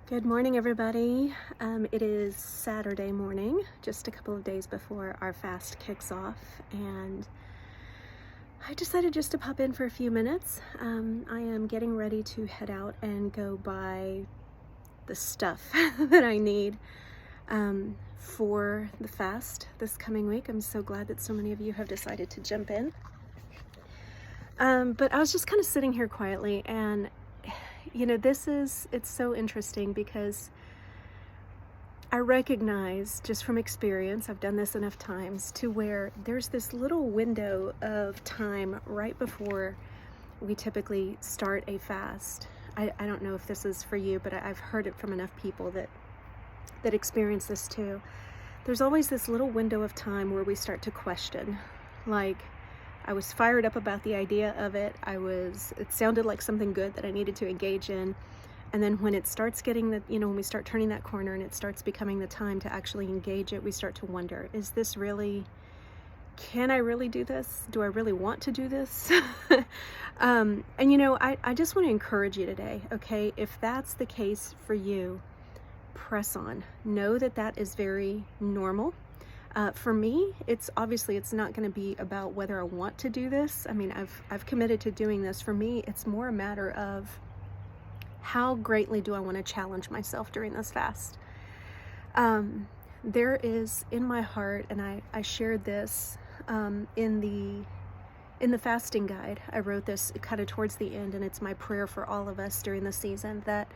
Good morning, everybody. It is Saturday morning, just a couple of days before our fast kicks off, and I decided just to pop in for a few minutes. I am getting ready to head out and go buy the stuff that I need for the fast this coming week. I'm so glad that so many of you have decided to jump in. But I was just kind of sitting here quietly, and it's so interesting because I recognize just from experience, I've done this enough times to where there's this little window of time right before we typically start a fast. I don't know if this is for you, but I've heard it from enough people that experience this too. There's always this little window of time where we start to question, like, I was fired up about the idea of it. It sounded like something good that I needed to engage in. And then when it starts getting when we start turning that corner and it starts becoming the time to actually engage it, we start to wonder, can I really do this? Do I really want to do this? I just want to encourage you today, okay? If that's the case for you, press on. Know that that is very normal. For me, it's not going to be about whether I want to do this. I mean, I've committed to doing this. For me, it's more a matter of how greatly do I want to challenge myself during this fast. There is in my heart, and I shared this in the fasting guide. I wrote this kind of towards the end, and it's my prayer for all of us during the season that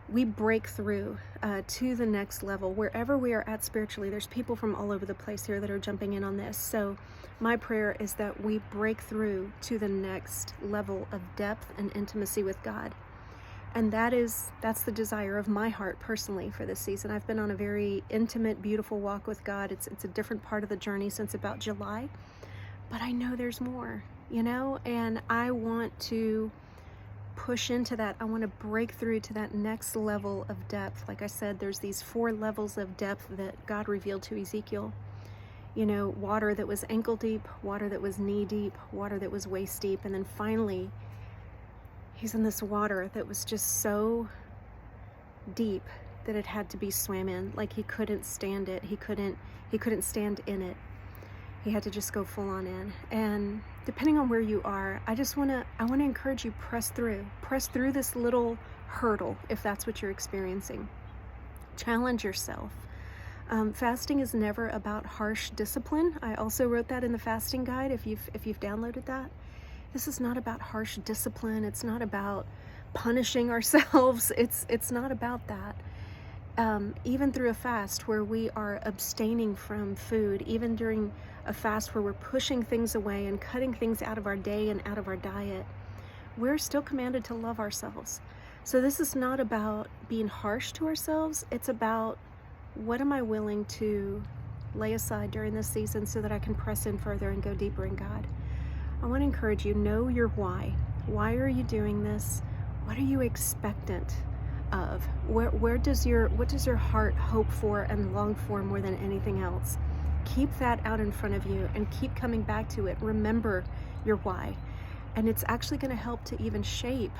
we break through to the next level wherever we are at spiritually. There's people from all over the place here that are jumping in on this. So my prayer is that we break through to the next level of depth and intimacy with God. And that's the desire of my heart personally for this season. I've been on a very intimate, beautiful walk with God. It's a different part of the journey since about July, but I know there's more, and I want to push into that. I want to break through to that next level of depth. Like I said, there's these 4 levels of depth that God revealed to Ezekiel. Water that was ankle deep, water that was knee deep, water that was waist deep, and then finally he's in this water that was just so deep that it had to be swam in. Like he couldn't stand it. He couldn't stand in it. He had to just go full on in. And depending on where you are, I want to encourage you, press through this little hurdle if that's what you're experiencing. Challenge yourself. Fasting is never about harsh discipline. I also wrote that in the fasting guide if you've downloaded that. This is not about harsh discipline. It's not about punishing ourselves. It's not about that. Even through a fast where we are abstaining from food, even during a fast where we're pushing things away and cutting things out of our day and out of our diet, we're still commanded to love ourselves. So this is not about being harsh to ourselves. It's about, what am I willing to lay aside during this season so that I can press in further and go deeper in God? I want to encourage you, know your why. Why are you doing this? What are you expectant of? What does your heart hope for and long for more than anything else? Keep that out in front of you and keep coming back to it. Remember your why. And it's actually going to help to even shape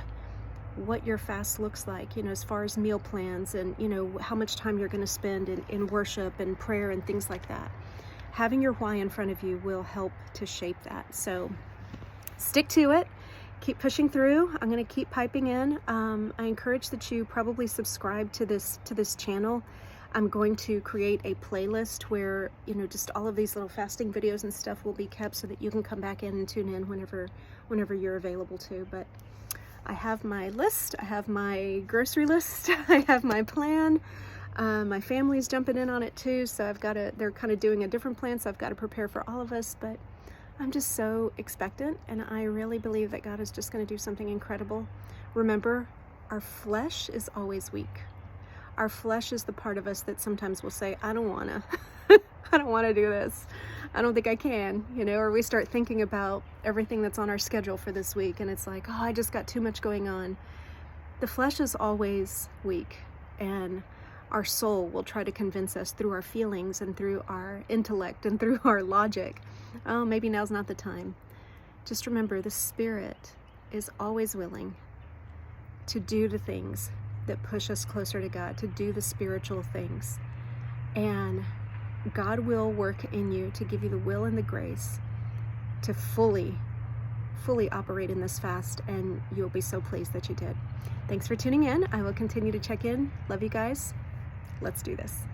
what your fast looks like, as far as meal plans and, how much time you're going to spend in worship and prayer and things like that. Having your why in front of you will help to shape that. So stick to it. Keep pushing through. I'm going to keep piping in. I encourage that you probably subscribe to this channel. I'm going to create a playlist where, just all of these little fasting videos and stuff will be kept so that you can come back in and tune in whenever you're available to. But I have my list. I have my grocery list. I have my plan. My family's jumping in on it too. So they're kind of doing a different plan. So I've got to prepare for all of us, but I'm just so expectant, and I really believe that God is just going to do something incredible. Remember, our flesh is always weak. Our flesh is the part of us that sometimes will say, I don't want to do this. I don't think I can, or we start thinking about everything that's on our schedule for this week, and it's like, I just got too much going on. The flesh is always weak, and our soul will try to convince us through our feelings and through our intellect and through our logic, oh, maybe now's not the time. Just remember, the Spirit is always willing to do the things that push us closer to God, to do the spiritual things. And God will work in you to give you the will and the grace to fully operate in this fast, and you'll be so pleased that you did. Thanks for tuning in. I will continue to check in. Love you guys. Let's do this.